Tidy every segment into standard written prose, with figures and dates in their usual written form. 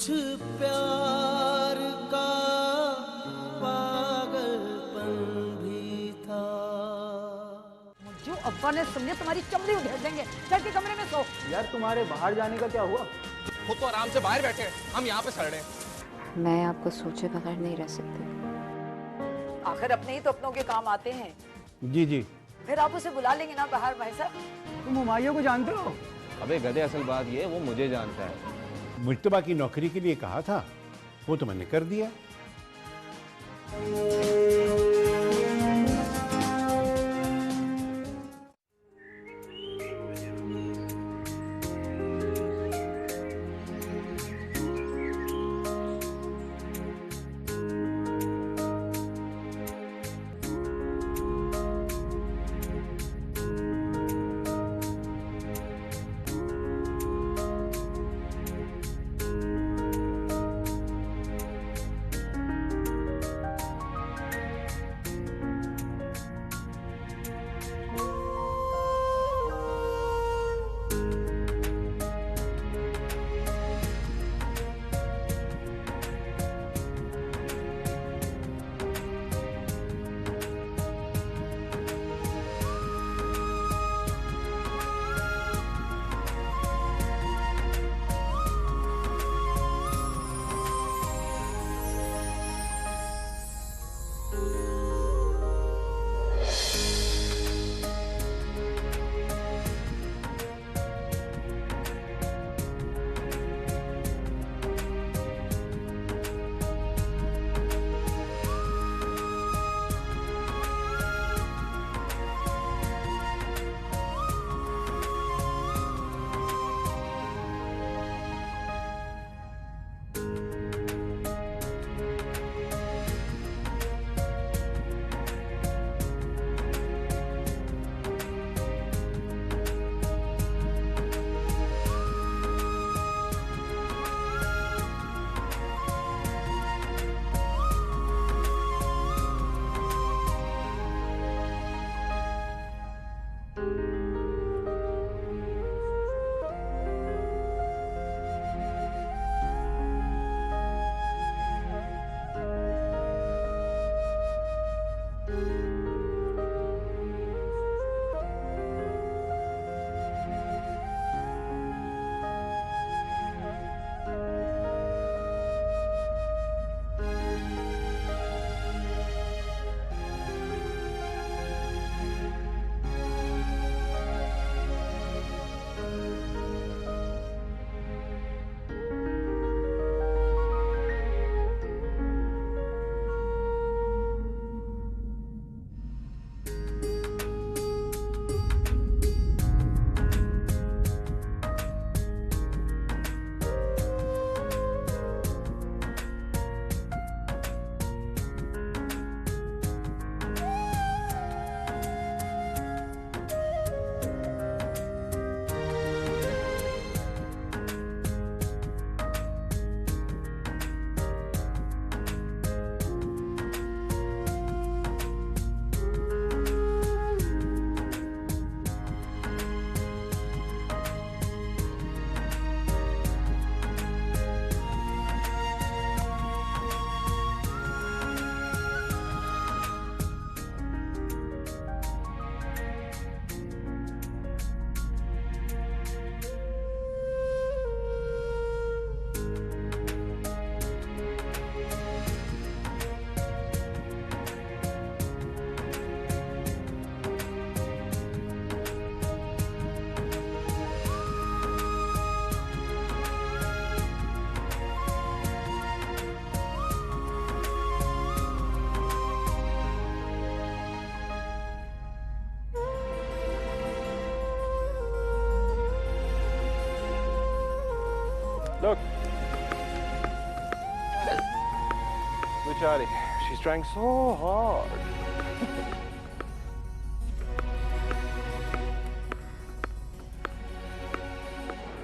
कुछ प्यार का पागलपन भी था। जो अब्बा ने सुनिए तुम्हारी चमड़ी उधेड़ देंगे। चल के कमरे में सो। यार तुम्हारे बाहर जाने का क्या हुआ? वो तो आराम से बाहर बैठे हैं, हम यहाँ पे सड़ रहे हैं। मैं आपको सोचे बगैर नहीं रह सकती। आखिर अपने ही तो अपनों के काम आते हैं। जी जी। फिर आप उसे बुला लेंगे ना बाहर भाई साहब। तुम हुमायूं को जानते हो? अबे गधे, असल बात ये वो मुझे जानता है। मुज्तबा की नौकरी के लिए कहा था, वो तो मैंने कर दिया। Look. Bichari, she's trying so hard.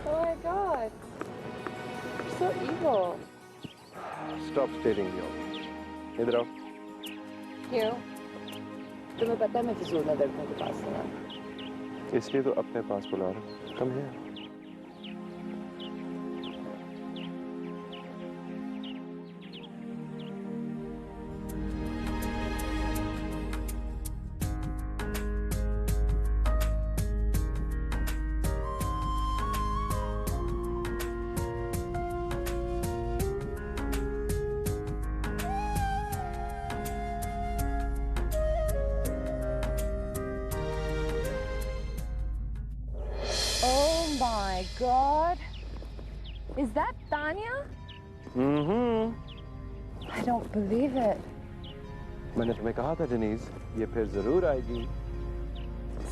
Oh my God, you're so evil. Stop stating the obvious. इधर आओ। क्यों? तुम्हें पता है मैं फिजूल में लड़कों के पास नहीं आती। इसलिए तो अपने पास बुला रहा हूँ। Come here. God. Is that Tanya? I don't believe it. मैंने तुम्हें कहा था जनीज, ये फिर जरूर आएगी।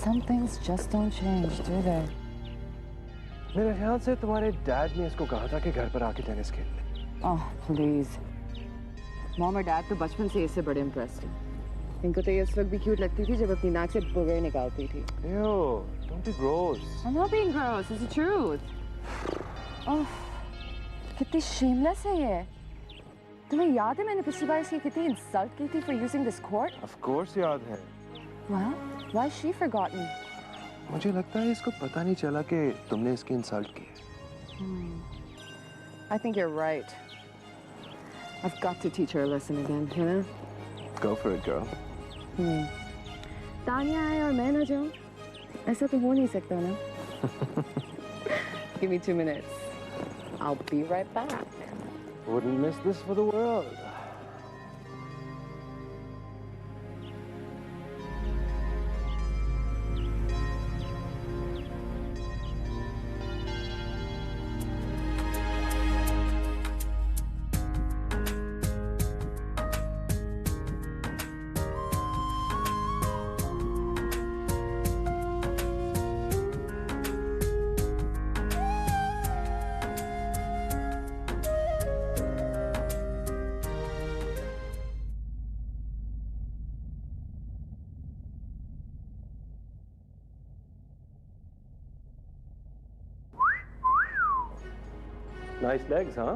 Some things just don't change, do they? मेरे ख्याल से तुम्हारे डैड ने इसको कहा था कि घर पर आके टेनिस खेल ले। Oh, please. Mom और Dad तो बचपन से इससे बड़े impressed हैं। इनको तो ये इस वक्त भी क्यूट लगती थी जब अपनी नाक से बुगे निकालती थी। Ew, don't be gross. I'm not being gross. It's the truth. Oh, कितनी shameless है ये। तुम्हें याद है मैंने पिछली बार इसकी कितनी insult की थी for using this court? Of course याद है। Well, why is she forgotten? मुझे लगता है इसको पता नहीं चला कि तुमने इसकी इंसल्ट की। I think you're right. I've got to teach her a lesson again, you know? Go for it, girl. Tania आए और मैं ना जाऊं, ऐसा तो हो नहीं सकता ना? Give me 2 minutes. I'll be right back. Wouldn't miss this for the world. Nice legs, huh?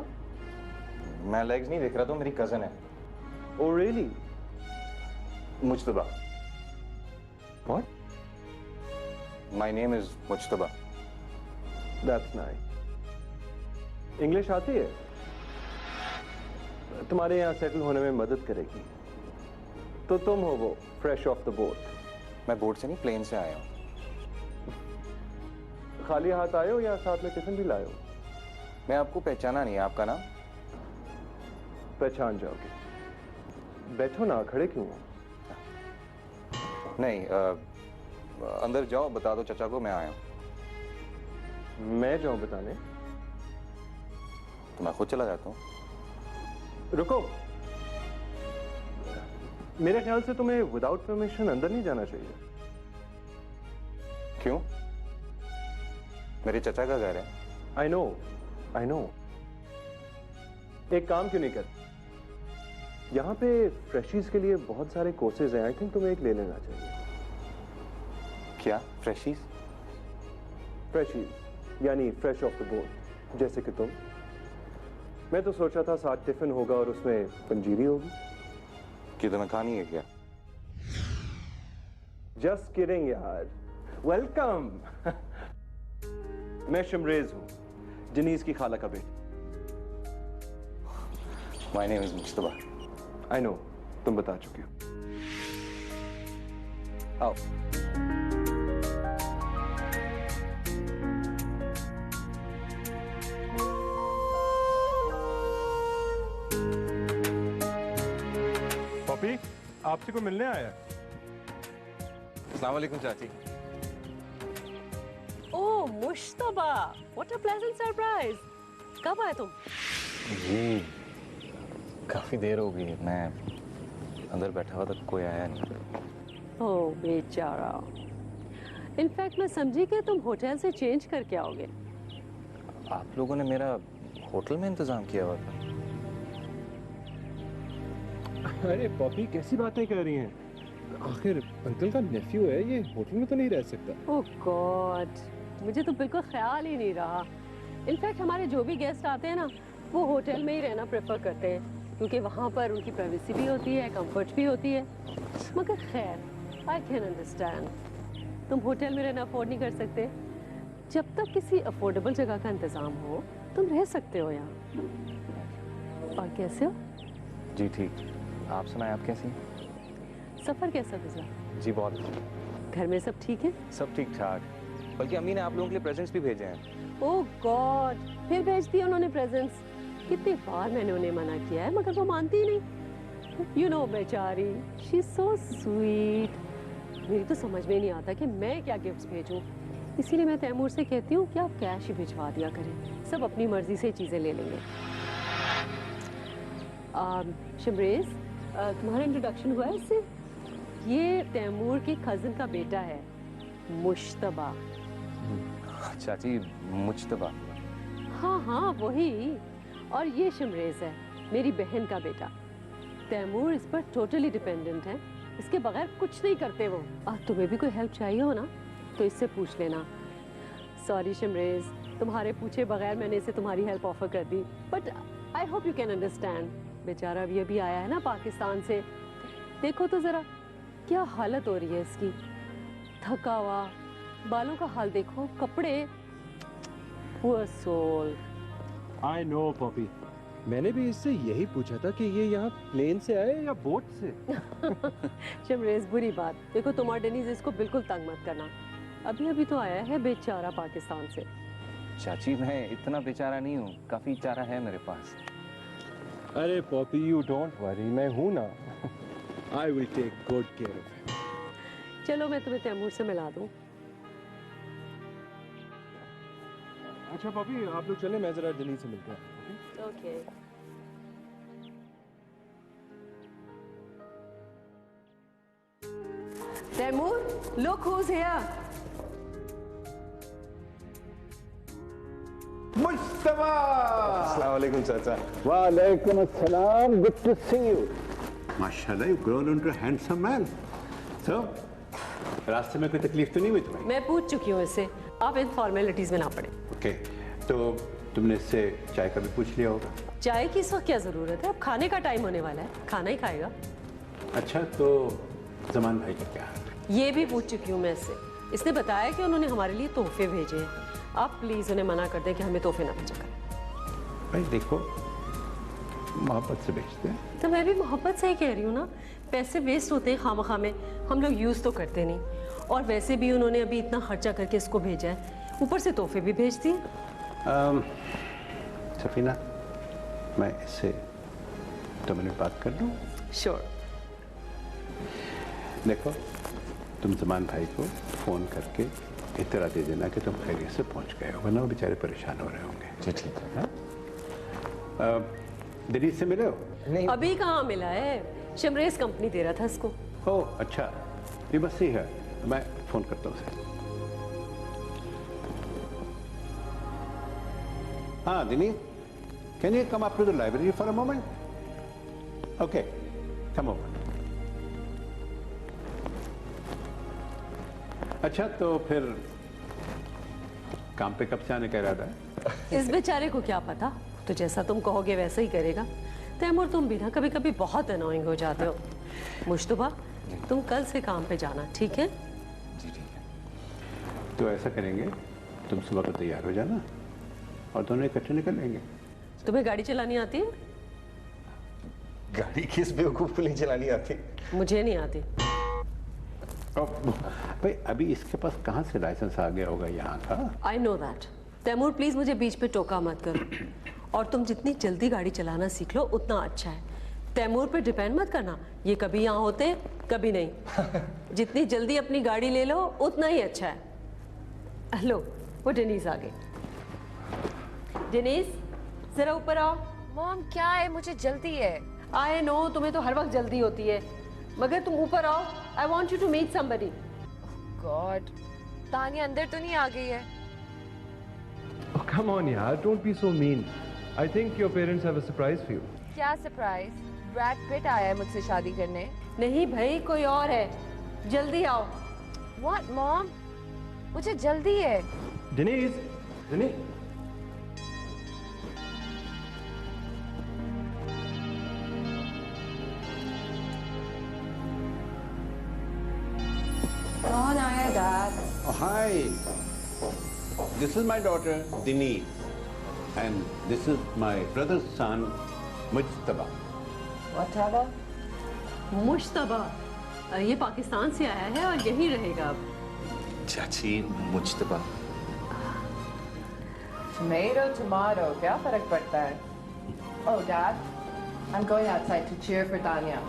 मैं लेग्स नहीं देख रहा था, मेरी कजन है। Oh, really? Mujtaba. What? My name is Mujtaba. That's nice. English आती है? तुम्हारे यहाँ सेटल होने में मदद करेगी। तो तुम हो वो fresh off the boat. मैं बोट से नहीं, प्लेन से आया हूँ। खाली हाथ आए हो या साथ में टिफिन भी लाए हो? मैं आपको पहचाना नहीं, आपका नाम? पहचान जाओगे। बैठो ना, खड़े क्यों हो? नहीं, अंदर जाओ, बता दो चचा को मैं आया हूँ। मैं जाऊं बताने? तो मैं खुद चला जाता हूँ। रुको। मेरे ख्याल से तुम्हें विदाउट परमिशन अंदर नहीं जाना चाहिए। क्यों? मेरे चचा का घर है। I know. एक काम क्यों नहीं कर? यहाँ पे फ्रेशीज के लिए बहुत सारे कोर्सेज हैं। आई थिंक तुम्हें एक ले लेना चाहिए। क्या? फ्रेशीज? फ्रेशीज यानी फ्रेश ऑफ द बोट, जैसे कि तुम। मैं तो सोचा था साथ टिफिन होगा और उसमें पंजीरी होगी। कि तुम्हें खानी है क्या? जस्ट किडिंग यार। वेलकम। मैं शमरेज हूँ, जनीज की खाला का बेटा। My name is Mujtaba. I know, तुम बता चुके हो। आओ। पॉपी, आपसे को मिलने आया। अस्सलाम वालेकुम चाची। Oh Mushtaba, what a pleasant surprise. कब आए तुम? जी काफी देर हो गई, मैं अंदर बैठा हुआ था, कोई आया नहीं। ओह बेचारा। इनफैक्ट मैं समझी कि तुम होटल से चेंज करके आओगे। आप लोगों ने मेरा होटल में इंतजाम किया हुआ था। अरे पॉपी, कैसी बातें कर रही हैं? आखिर अंकल का नेफ्यू है, ये होटल में तो नहीं रह सकता। ओह गॉड, मुझे तो बिल्कुल ख्याल ही नहीं रहा। इनफैक्ट हमारे जो भी गेस्ट आते हैं ना, वो होटल में ही रहना प्रेफर करते हैं, क्योंकि वहाँ पर उनकी प्राइवेसी भी होती है, कंफर्ट भी होती है। मगर खैर, आई कैन अंडरस्टैंड, तुम होटल में रहना अफोर्ड नहीं कर सकते। जब तक किसी अफोर्डेबल जगह का इंतज़ाम हो, तुम रह सकते हो यहाँ। और कैसे हो? जी ठीक। आप सुनाएं, आप कैसी हैं? सफ़र कैसा गुजरा? जी बहुत। घर में सब ठीक है? सब ठीक ठाक, बल्कि अम्मी ने आप लोगों के लिए प्रेजेंट्स भी भेजे हैं। ओह गॉड, फिर भेज दिए उन्होंने प्रेजेंट्स। कितनी बार मैंने उन्हें मना किया है, मगर वो मानती ही नहीं। यू नो बेचारी, शी इज सो स्वीट। मेरी तो समझ में नहीं आता कि मैं क्या गिफ्ट्स भेजूं। इसीलिए मैं तैमूर से कहती हूँ कि आप कैश ही भिजवा दिया करें, सब अपनी मर्जी से चीज़ें ले लेंगे। शमरेज, तुम्हारा इंट्रोडक्शन हुआ है इससे? ये तैमूर के कज़न का बेटा है, मुश्तबा। चाची, मुश्तबा? हाँ हाँ वही। और ये शमरेज है, मेरी बहन का बेटा। तैमूर इस पर टोटली डिपेंडेंट है, इसके बगैर कुछ नहीं करते वो। तुम्हें भी कोई हेल्प चाहिए हो ना तो इससे पूछ लेना। सॉरी शमरेज, तुम्हारे पूछे बगैर मैंने इसे तुम्हारी हेल्प ऑफर कर दी, but I hope you can understand. बेचारा अभी आया है ना पाकिस्तान से, देखो तो ज़रा क्या हालत हो रही है इसकी, थका हुआ, बालों का हाल देखो, कपड़े। Poor soul. I know Poppy, मैंने भी इससे यही पूछा था कि ये यहाँ प्लेन से आए या बोट से। शमरेज, बुरी बात, देखो तुम और डेनीज इसको बिल्कुल तंग मत करना, अभी तो आया है बेचारा पाकिस्तान से। चाची, मैं इतना बेचारा नहीं हूँ, काफी चारा है मेरे पास। अरे पॉपी, यू डोंट वरी, मैं हूँ ना। I will take good care of him. चलो मैं तुम्हें तैमूर से मिला दूँ। अच्छा पॉपी, आप लोग चले, मैं जरा दिल्ली से मिलता हूँ। Okay. Taimur, look who's here. Mustafa! अस्सलाम वालेकुम चाचा। वालेकुम अस्सलाम, गुड टू सी यू। माशाल्लाह, you grown into a handsome man. So, रास्ते में कोई तकलीफ तो नहीं हुई तुम्हें? मैं पूछ चुकी हूँ इससे, आप इन फॉर्मेलिटीज में ना पड़े। ओके, तो तुमने इससे चाय का भी पूछ लिया होगा? चाय की इस वक्त क्या जरूरत है, अब खाने का टाइम होने वाला है, खाना ही खाएगा। अच्छा, तो जमान भाई का क्या? ये भी पूछ चुकी हूँ मैं इससे, इसने बताया कि उन्होंने हमारे लिए तोहफे भेजे हैं। आप प्लीज उन्हें मना कर दें कि हमें तोहफे ना भेजा करें। भाई देखो, मोहब्बत से भेजते हैं। तो मैं भी मोहब्बत से ही कह रही हूँ ना, पैसे वेस्ट होते हैं खामखा में, हम लोग यूज़ तो करते नहीं, और वैसे भी उन्होंने अभी इतना खर्चा करके इसको भेजा है, ऊपर से तोहफे भी भेज दिए। सफीना, मैं इससे 2 मिनट बात कर लूँ? श्योर। देखो, तुम जमान भाई को फ़ोन करके इतला दे देना कि तुम खैरियत से पहुंच गए हो, वरना वो बेचारे परेशान हो रहे होंगे। जी ठीक है। दिल्ली से मिले हो? नहीं, अभी कहाँ मिला है, शमरेज कंपनी दे रहा था इसको। ओह अच्छा, ये बस सही है, मैं फ़ोन करता हूँ उसे। हाँ Dini, can you come up to the library for a moment? Okay, come over. अच्छा, तो फिर काम पे कब से आने का इरादा है? इस बेचारे को क्या पता, तो जैसा तुम कहोगे वैसा ही करेगा। तैमूर, तुम भी ना कभी कभी बहुत अनोइंग हो जाते हो। मुश्तबा, तुम कल से काम पे जाना, ठीक है? जी ठीक है। तो ऐसा करेंगे, तुम सुबह को तैयार हो जाना और दोनों इकट्ठे निकलेंगे। तुम्हें गाड़ी चलानी आती है? गाड़ी किस बेवकूफ़ को नहीं चलानी आती? मुझे नहीं आती। भाई अभी इसके पास कहाँ से लाइसेंस आ गया होगा यहाँ का? I know that. Taimur please मुझे बीच पे टोका मत करो, और तुम जितनी जल्दी गाड़ी चलाना सीख लो उतना अच्छा है। तैमूर पे डिपेंड मत करना, ये कभी यहाँ होते कभी नहीं। जितनी जल्दी अपनी गाड़ी ले लो उतना ही अच्छा है। लो, वो डेनीज आ गई। डेनीज, जरा ऊपर आओ। मॉम क्या है, मुझे जल्दी है। आई नो, तुम्हें तो हर वक्त जल्दी होती है, मगर तुम ऊपर आओ। I want you to meet somebody. God, Tania अंदर तो नहीं आ गई है? Oh, come on, yaar. Don't be so mean. I think your parents have a surprise for you. क्या सरप्राइज? ब्रैड पिट आया है मुझसे शादी करने। नहीं भाई, कोई और है, जल्दी आओ। What, mom? मुझे जल्दी है। Denise, Denise. कौन आया dad? Oh, hi. This is my daughter, Denise. And this is my brother's son, Mujtaba. Whatever. Mushtaba, ये पाकिस्तान से आया है और यहीं रहेगा अब। चाची, मुश्तबा। Tomato, tomato, क्या फर्क पड़ता है? Oh, Dad, I'm going outside to cheer for Tanya,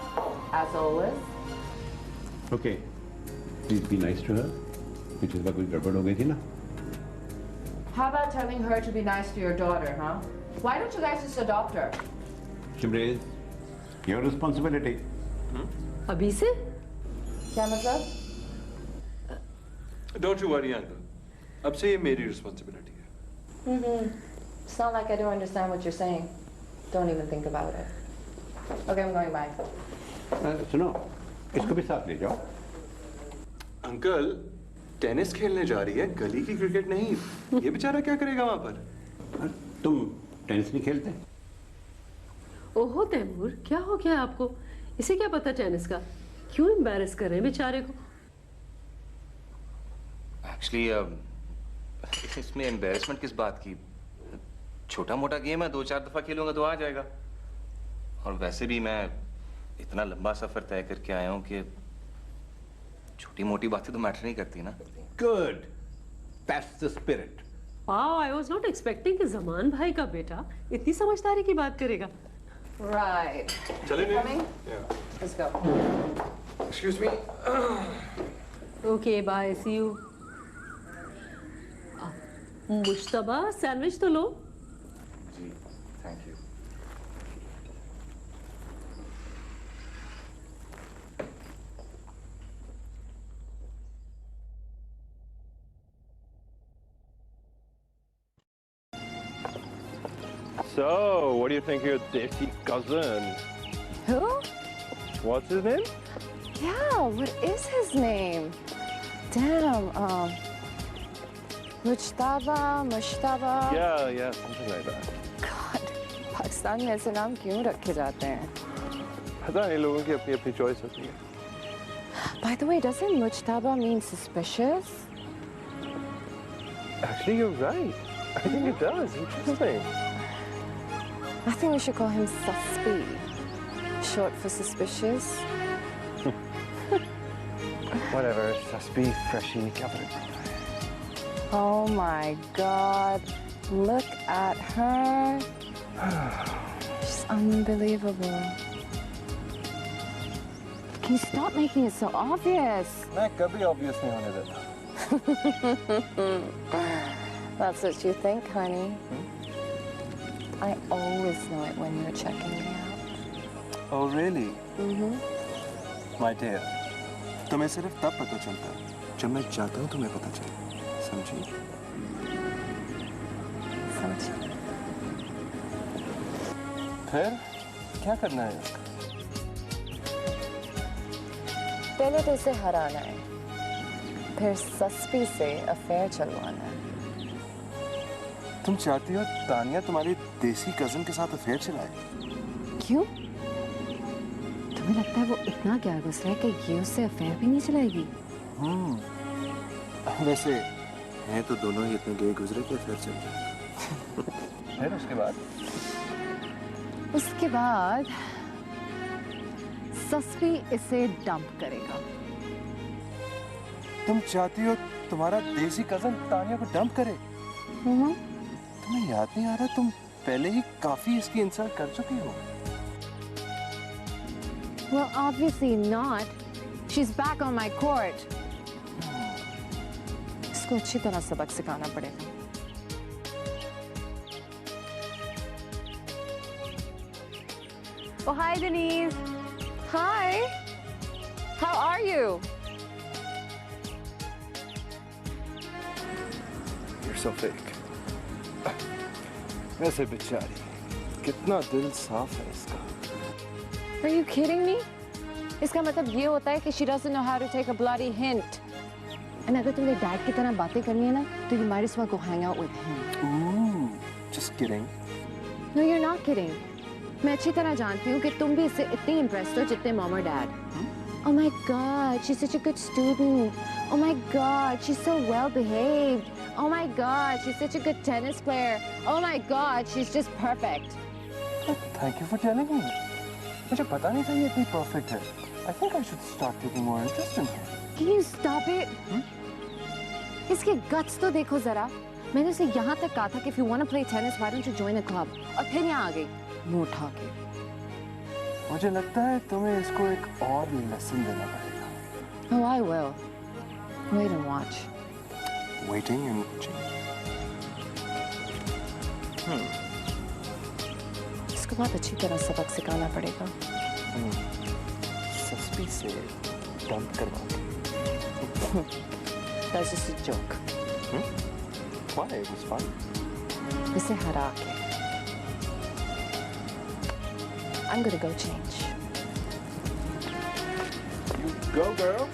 as always. Okay. Please be nice to her. पिछली बार कोई गड़बड़ हो गई थी ना, How about telling her to be nice to your daughter, huh? Why don't you guys just adopt her? Shimrez, your responsibility. अभी से? क्या मतलब? Don't you worry, uncle. अब से ये मेरी responsibility है. It's not like I don't understand what you're saying. Don't even think about it. Okay, I'm going. Bye. सुनो, इसको भी साथ ले जाओ. अंकल, टेनिस खेलने जा रही है, गली की क्रिकेट नहीं. ये बेचारा क्या करेगा वहां पर? तुम टेनिस नहीं खेलते? ओहो तैमूर, क्या हो गया आपको? इसे क्या पता टेनिस का? क्यों एम्बैरेस कर रहे हैं बेचारे को? एक्चुअली इसमें एम्बैरेसमेंट किस बात की? छोटा मोटा गेम है, 2-4 दफा खेलूंगा तो आ जाएगा. और वैसे भी मैं इतना लंबा सफर तय करके आया हूँ कि छोटी मोटी बातें तो मैटर नहीं करती ना. Good. That's the spirit. Wow, I was not expecting कि जमान भाई का बेटा इतनी समझदारी की बात करेगा. Right. चले नहीं? Coming? Yeah. Let's go. Excuse me. Okay, bye. See you. Mushtaba, sandwich तो लो. जी, thank you. So, what do you think of your desi cousin? Who? What's his name? Yeah, what is his name? Damn, Mushtaba. Yeah, something like that. God, Pakistan में ऐसे नाम क्यों रखे जाते हैं? पता नहीं, लोगों की अपनी अपनी चॉइस होती है. By the way, doesn't Mushtaba mean suspicious? Actually, you're right. I think it does. Interesting. I think we should call him Suspi, short for suspicious. Whatever. Suspi, freshy, क्या फर्क पड़ता है? Oh my God, look at her. She's unbelievable. Can you stop making it so obvious? मैं कभी obvious नहीं होने देता. That's what you think, honey. I always know it when you're checking me out. Oh, really? Mm-hmm. My dear, तुम्हें सिर्फ तब पता चलता है जब मैं चाहता हूँ तुम्हें पता चले. समझी? समझी. फिर क्या करना है इसका? पहले तो इसे हराना है, फिर सस्पी से अफेयर चलवाना है. तुम चाहती हो तानिया तुम्हारी देसी कजन के साथ अफेयर चलाए? क्यों? तुम्हें लगता है वो इतना क्या गुस्सा है कि ये उससे अफेयर भी नहीं चलाएगी? वैसे हैं तो दोनों ही इतने गए गुजरे कि अफेयर चल जाए. फिर उसके बाद सस्पी इसे डंप करेगा. तुम चाहती हो तुम्हारा देसी कजन तानिया को डंप करे? तुम्हें याद नहीं आ रहा तुम पहले ही काफी इसकी इंसल्ट कर चुकी हो? Well, obviously not. She's back on my court. इसको अच्छी तरह सबक सिखाना पड़ेगा. Oh, hi, Denise. Hi. How are you? You're so fake. ऐसे बेचारी, कितना दिल साफ है इसका. Are you kidding me? इसका मतलब ये होता है कि she doesn't know how to take a bloody hint. And अगर तुम्हें डैड की तरह बातें करनी है ना, तो you might as well go hang out with him. Ooh, just kidding. No, you're not kidding. मैं अच्छी तरह जानती हूँ कि तुम भी इससे इतनी impressed हो जितने mom और dad. Oh my God, she's such a good student. Oh my God, she's so well behaved. Oh my God, she's such a good tennis player. Oh my God, she's just perfect. Thank you for telling me. मुझे पता नहीं था ये इतनी perfect है. I think I should start taking more interest in her. Can you stop it? इसके guts तो देखो जरा. मैंने उसे यहाँ तक कहा था कि if you want to play tennis, why don't you join a club? और फिर यहाँ आ गई, मुँह उठा के. मुझे लगता है तुम्हें इसको एक और लेसन देना पड़ेगा. Oh, I will. Wait and watch. Waiting and watching. इसको बहुत अच्छी तरह सबक सिखाना पड़ेगा। सस्पी से डंप करवाओगे? That's just a joke. Why? It was fun. इसे हरा के I'm gonna go change. You go, girl.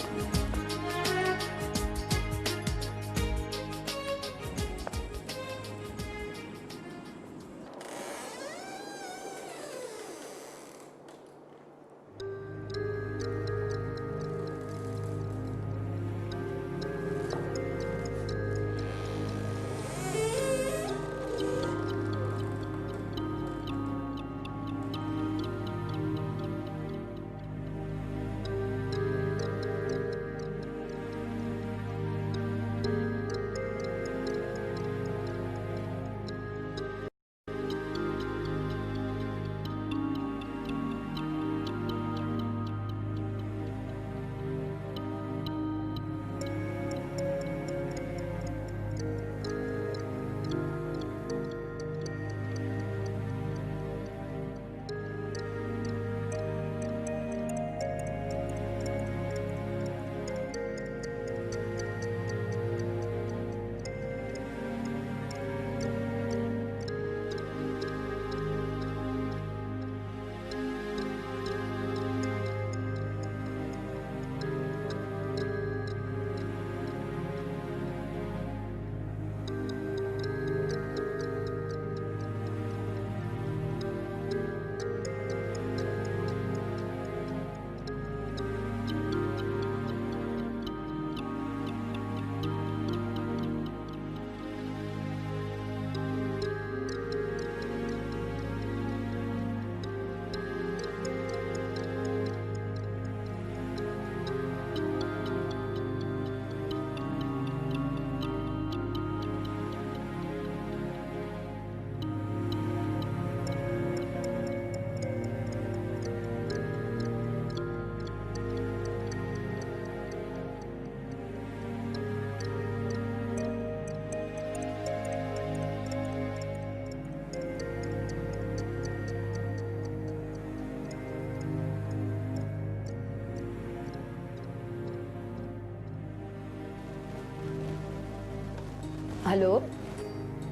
Hello.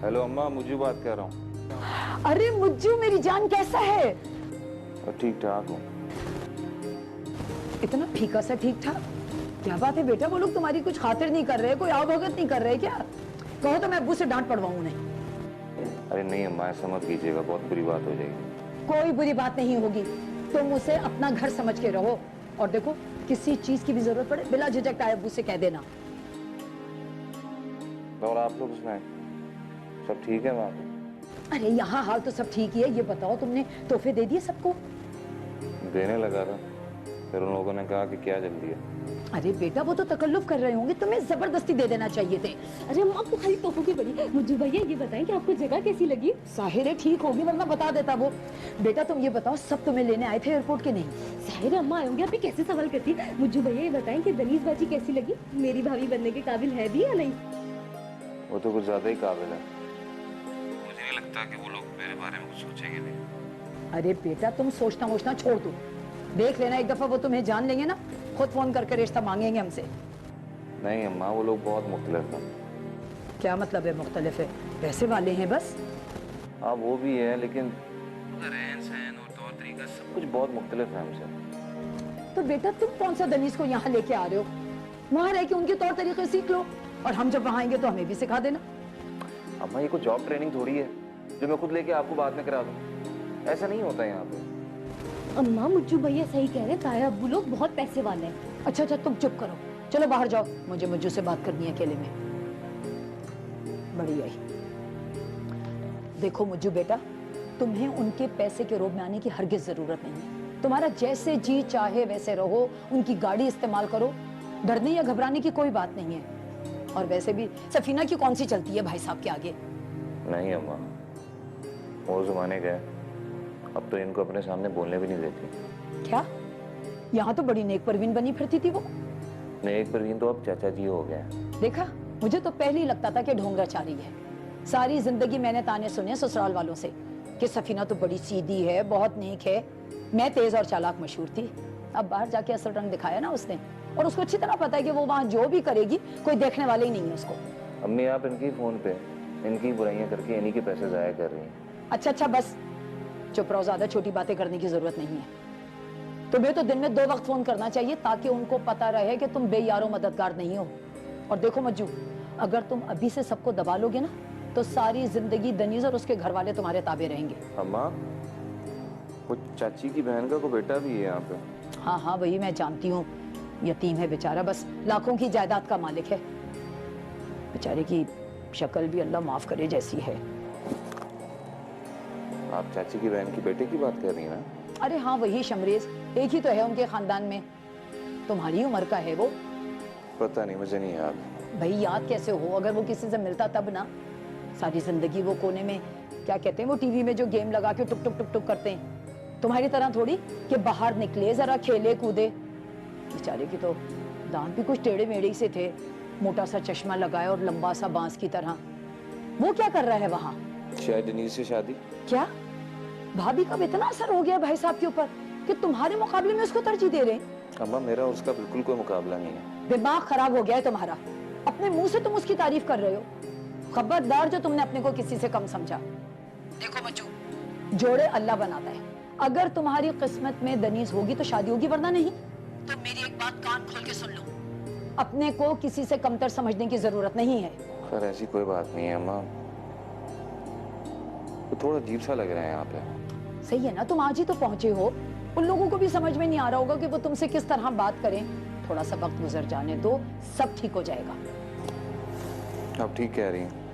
Hello अम्मा, मुझे बात कर रहा हूँ। अरे मुज्जू मेरी जान, कैसा है? ठीक ठाक हूँ। इतना फीका सा ठीक ठाक? क्या बात है बेटा, वो लोग तुम्हारी कुछ खातिर नहीं कर रहे, कोई आवभगत नहीं कर रहे क्या? कहो तो मैं अब्बू से डांट पड़वाऊं नहीं। अरे नहीं अम्मा, ऐसा मत कीजिएगा, बहुत बुरी बात हो जाएगी। कोई बुरी बात नहीं होगी, तुम उसे अपना घर समझ के रहो। और देखो, किसी चीज की भी जरूरत पड़े बिला झिझक अब्बू से कह देना। और आप लोग सुनाए, सब ठीक है वहाँ पे? अरे यहाँ हाल तो सब ठीक ही है। ये बताओ, तुमने तोहफे दे दिए सबको? देने लगा था, फिर उन लोगों ने कहा कि क्या जल्दी है। अरे बेटा, वो तो तकल्लुफ कर रहे होंगे, तुम्हें जबरदस्ती दे देना चाहिए थे। अरे अम्मा, आपको खाली तोहफों की बड़ी। मुझे भैया ये बताएं कि आपको जगह कैसी लगी? साहिर है, ठीक होगी, वरना बता देता वो। बेटा तुम ये बताओ, सब तुम्हें लेने आए थे एयरपोर्ट के नहीं? साहिर अम्मा आएंगे, आप कैसे सवाल करती है? मुझे भैया ये बताएं कि दनीश बाजी कैसी लगी? मेरी भाभी बनने के काबिल है भी या नहीं? वो तो कुछ ज्यादा ही काबिल है। मुझे नहीं लगता कि वो लोग मेरे बारे में कुछ सोचेंगे नहीं। अरे बेटा, तुम सोचना वोचना छोड़ दो, देख लेना एक दफा वो तुम्हें जान लेंगे ना, खुद फोन करके रिश्ता मांगेंगे हमसे। नहीं अम्मा, वो लोग बहुत मुख्तलिफ हैं। क्या मतलब है मुख्तलिफ है? पैसे वाले हैं बस। हाँ वो भी है, लेकिन रहन सहन और तौर तरीका सब कुछ बहुत मुख्तलिफ है हमसे। तो बेटा तुम कौन सा दनीश को यहाँ लेके आ रहे हो? वहाँ रह के उनके तौर तरीके सीख लो, और हम जब वहाँ आएंगे तो हमें भी सिखा देना। अम्मा ये कोई जॉब ट्रेनिंग थोड़ी है जो मैं खुद लेके आपको बाद में करा दूं। ऐसा नहीं होता यहाँ पे। अम्मा, मुज्जू भैया सही कह रहे हैं, ताया अब्बू लोग बहुत पैसे वाले हैं। अच्छा अच्छा, तुम चुप करो, चलो बाहर जाओ, मुझे मुज्जू से बात करनी है अकेले में। बढ़िया ही। देखो मुज्जू बेटा, तुम्हें उनके पैसे के रोब में आने की हरगिज जरूरत नहीं है। तुम्हारा जैसे जी चाहे वैसे रहो, उनकी गाड़ी इस्तेमाल करो, डरने या घबराने की कोई बात नहीं है। और वैसे भी सफीना की कौन सी चलती है भाई साहब के आगे? नहीं अम्मा, वो जमाने गए, अब तो इनको अपने सामने बोलने भी नहीं देती। क्या? यहाँ तो बड़ी नेक परवीन बनी फिरती थी वो। नेक परवीन तो अब चाचा जी हो गए। देखा, मुझे तो पहले ही लगता था कि ढोंगराचारी है। सारी जिंदगी मैंने ताने सुने ससुराल वालों से कि सफीना तो बड़ी सीधी है, बहुत नेक है, मैं तेज और चालाक मशहूर थी। अब बाहर जाके असल रंग दिखाया ना उसने, और उसको अच्छी तरह पता है कि वो वहाँ जो भी करेगी कोई देखने वाले ही नहीं है उसको। अम्मी आप इनकी फोन पे इनकी बुराइयां करके इन्हीं के पैसे जाया कर रही हैं। अच्छा बस चुप रहो, ज्यादा छोटी बातें करने की जरूरत नहीं है। तुम्हें तो दिन में 2 वक्त फोन करना चाहिए ताकि उनको पता रहे कि तुम बेयारो मददगार नहीं हो। और देखो मज्जू, अगर तुम अभी से सबको दबा लोगे ना तो सारी जिंदगी दनीज और उसके घर वाले तुम्हारे ताबे रहेंगे। अम्मा, वो चाची की बहन का को बेटा भी है यहाँ पे। हाँ वही मैं जानती हूँ, यतीम है बेचारा, बस लाखों की जायदाद का मालिक है। बेचारे की शक्ल भी अल्लाह माफ करे जैसी है। आप चाची की बहन की बेटे की बात कर रही हैं ना? अरे हाँ वही शमरेज, एक ही तो है उनके खानदान में, तुम्हारी उम्र का है वो। पता नहीं, मुझे नहीं याद। भाई याद कैसे हो, अगर वो किसी से मिलता तब ना। सारी जिंदगी वो कोने में, क्या कहते हैं वो टीवी में जो गेम लगा के टुक टुक टुक टुक करते हैं, तुम्हारी तरह थोड़ी कि बाहर निकले जरा खेले कूदे। बेचारे की तो दांत भी कुछ टेढ़े मेढ़े से थे, मोटा सा चश्मा लगाया और लंबा सा बांस की तरह। वो क्या कर रहा है वहाँ? शायद डनीज से शादी। क्या भाभी का इतना असर हो गया भाई साहब के ऊपर कि तुम्हारे मुकाबले में उसको तरजीह दे रहे हैं? अम्मा, मेरा उसका बिल्कुल कोई मुकाबला नहीं है। दिमाग खराब हो गया है तुम्हारा, अपने मुंह से तुम उसकी तारीफ कर रहे हो। खबरदार जो तुमने अपने को किसी से कम समझा। देखो बच्चू, जोड़े अल्लाह बनाता है, अगर तुम्हारी किस्मत में दनीज होगी तो शादी होगी, वरना नहीं। तो मेरी एक बात कान खोल के सुन लो, अपने को किसी से कमतर समझने की जरूरत नहीं है। खैर ऐसी कोई बात नहीं है अम्मा, तो थोड़ा अजीब सा लग रहा है यहाँ पे। सही है ना, तुम आज ही तो पहुंचे हो, उन लोगों को भी समझ में नहीं आ रहा होगा कि वो तुमसे किस तरह बात करें। थोड़ा सा वक्त गुजर जाने दो, सब ठीक हो जाएगा। आप ठीक कह रही हैं।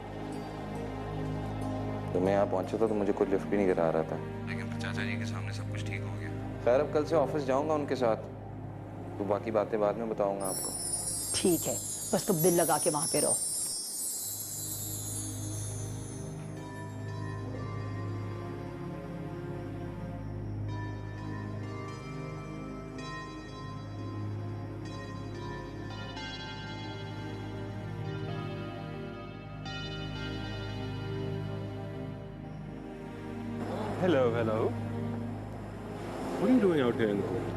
तो मैं यहाँ पहुंचा था तो मुझे कोई लिफ्ट भी नहीं करा रहा था, लेकिन चाचा जी के सामने सब कुछ ठीक हो गया। खैर अब कल से ऑफिस जाऊंगा उनके साथ, तो बाकी बातें बाद में बताऊंगा आपको। ठीक है, बस तुम दिल लगा के वहां पे रहो। Hello, hello. What are you doing out here in the cold?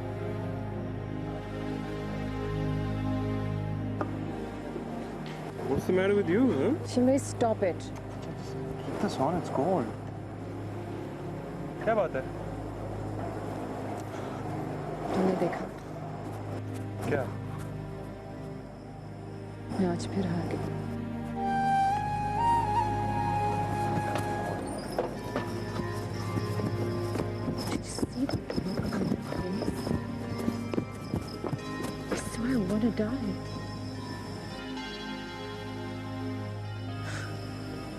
What's the matter with you, huh? Shimri, stop it. Keep this on, it's cold. क्या बात है? तुमने देखा? क्या? मैं आज फिर हार गई। I want to die.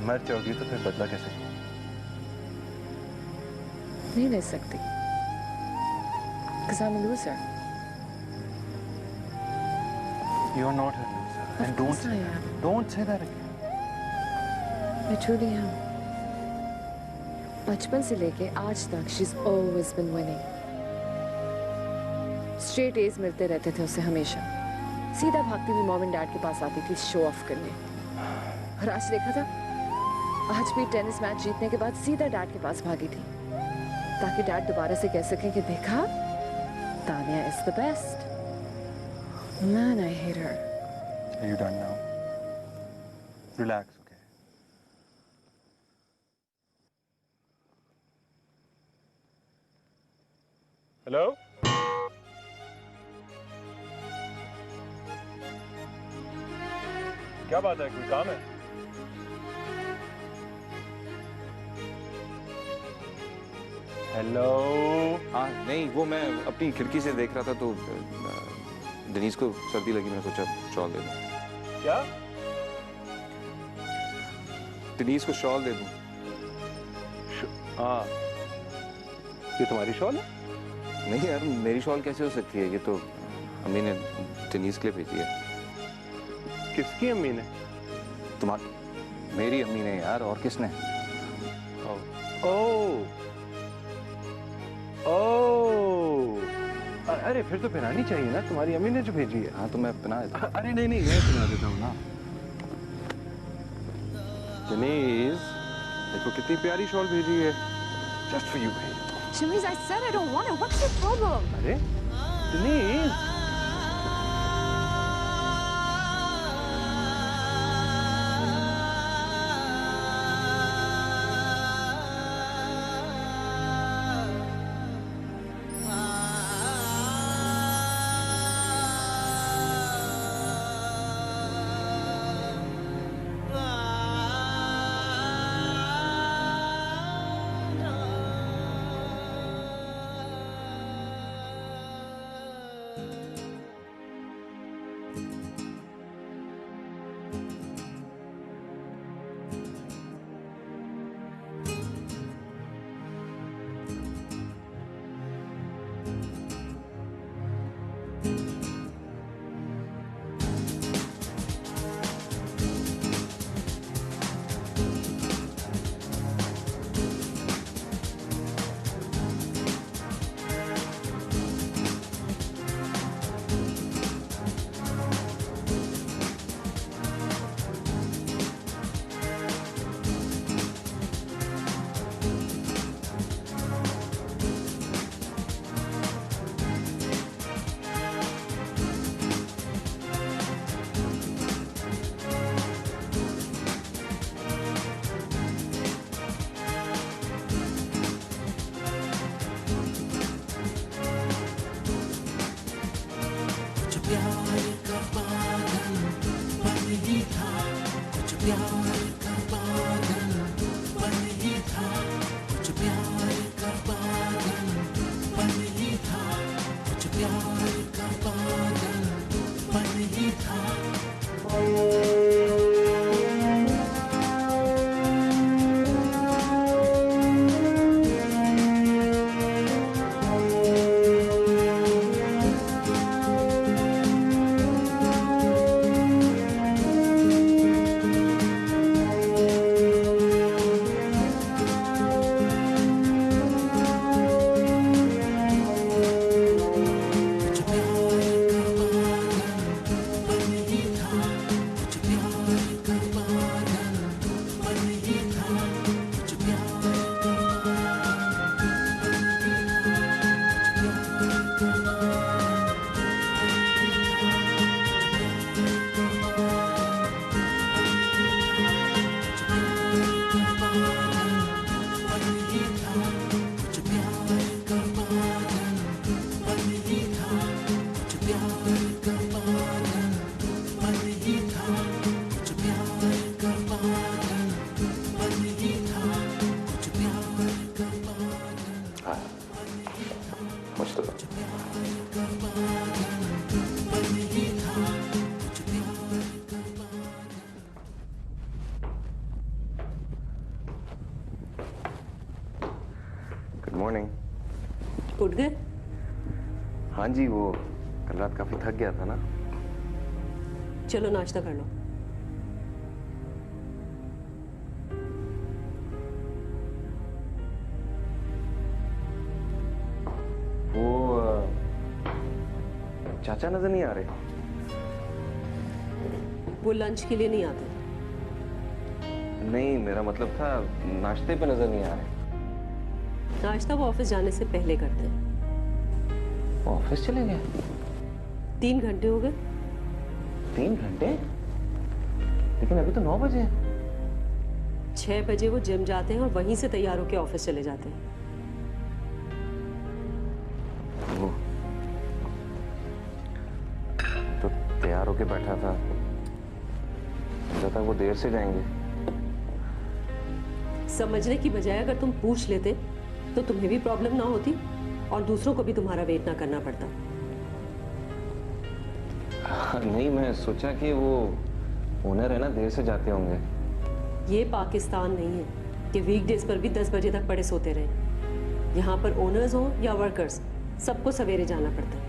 मर जाओगी तो फिर बदला कैसे? नहीं ले सकती। Because I'm a loser. You're not a loser. Of And course I am. don't say that again. I truly am. बचपन से लेके आज तक she's always been winning. Straight A's मिलते रहते थे उसे हमेशा। सीधा भागती हुई मॉम एंड डैड के पास आती थी शो ऑफ करने। और आज देखा था, आज भी टेनिस मैच जीतने के बाद सीधा डैड के पास भागी थी ताकि डैड दोबारा से कह सकें कि देखा, Tania is the best. Man, I hate her. Are you done now? Relax, okay? Hello? क्या बात है, कोई काम है? हेलो। हाँ नहीं, वो मैं अपनी खिड़की से देख रहा था तो डनीज को सर्दी लगी, मैंने सोचा शॉल दे दूं। क्या? डनीज को शॉल दे दूं। हाँ, ये तुम्हारी शॉल है? नहीं यार, मेरी शॉल कैसे हो सकती है, ये तो अम्मी ने डनीज के लिए भेजी है। किसकी अम्मी ने? तुम्हारी? मेरी अम्मी ने यार, और किसने? अरे फिर तो पहनानी चाहिए ना, तुम्हारी अम्मी ने जो भेजी है। हाँ तो मैं पहना देता हूँ। अरे नहीं, मैं पहना देता हूँ ना। Denise, देखो कितनी प्यारी शॉल भेजी है, just for you, babe. Shamiz, I said I don't want it. What's your problem? अरे, Denise. उठ गए? हाँ जी, वो कल रात काफी थक गया था ना। चलो नाश्ता कर लो। वो चाचा नजर नहीं आ रहे? वो लंच के लिए नहीं आते। नहीं, मेरा मतलब था नाश्ते पे नजर नहीं आ रहे। नाश्ता वो ऑफिस जाने से पहले करते हैं। ऑफिस चले गए? 3 घंटे हो गए। 3 घंटे? लेकिन अभी तो 9 बजे हैं। 6 बजे वो जिम जाते हैं और वहीं से तैयार होकर ऑफिस चले जाते हैं। वो तो तैयार होके बैठा था, जब तक वो देर से जाएंगे। समझने की बजाय अगर तुम पूछ लेते तो तुम्हें भी प्रॉब्लम ना होती और दूसरों को भी तुम्हारा वेट ना करना पड़ता। नहीं, मैं सोचा कि वो ओनर है ना, देर से जाते होंगे। ये पाकिस्तान नहीं है कि वीकडेज पर भी 10 बजे तक पड़े सोते रहे। यहाँ पर ओनर्स हो या वर्कर्स, सबको सवेरे जाना पड़ता है।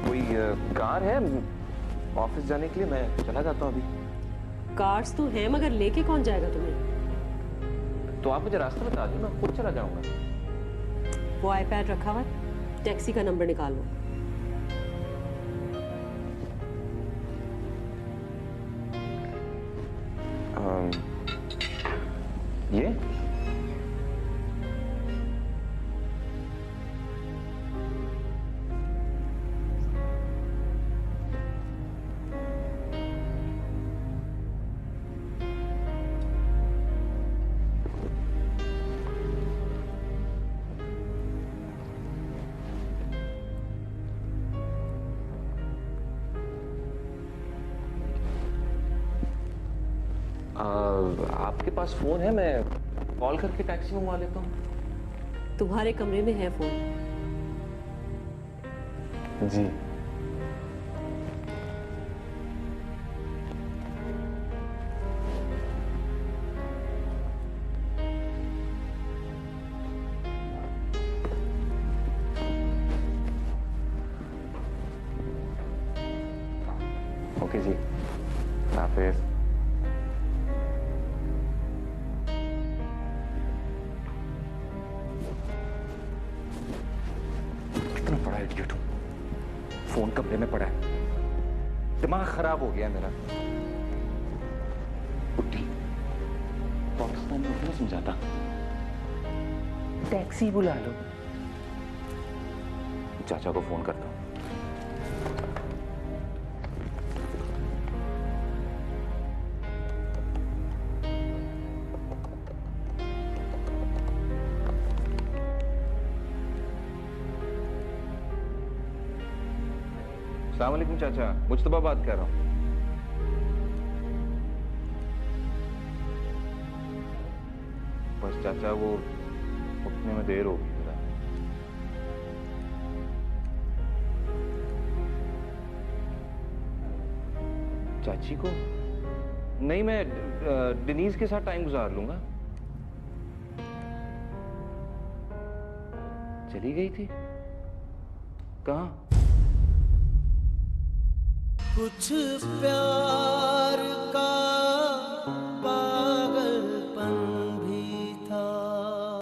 कोई कार है ऑफिस जाने के लिए? मैं चला जाता हूँ अभी। कार्स तो हैं, मगर लेके कौन जाएगा तुम्हें? तो आप मुझे रास्ता बता दो, मैं खुद चला जाऊंगा। वो आईपैड रखा हुआ है, टैक्सी का नंबर निकालो। ये आपके पास फोन है? मैं कॉल करके टैक्सी मंगवा लेता हूँ। तुम्हारे कमरे में है फोन? जी। ओके जी, हाफिज। बड़ा इडियट हूं, फोन कमरे में पड़ा है, दिमाग खराब हो गया मेरा। बुड्ढी पाकिस्तान में क्यों समझाता, टैक्सी बुला लो। चाचा को फोन करता हूं। अस्सलाम वालेकुम चाचा, मुज्तबा बात कर रहा हूँ। बस चाचा वो उठने में देर हो गई जरा। चाची को नहीं, मैं डिनीज के साथ टाइम गुजार लूंगा। चली गई थी कहाँ? कुछ प्यार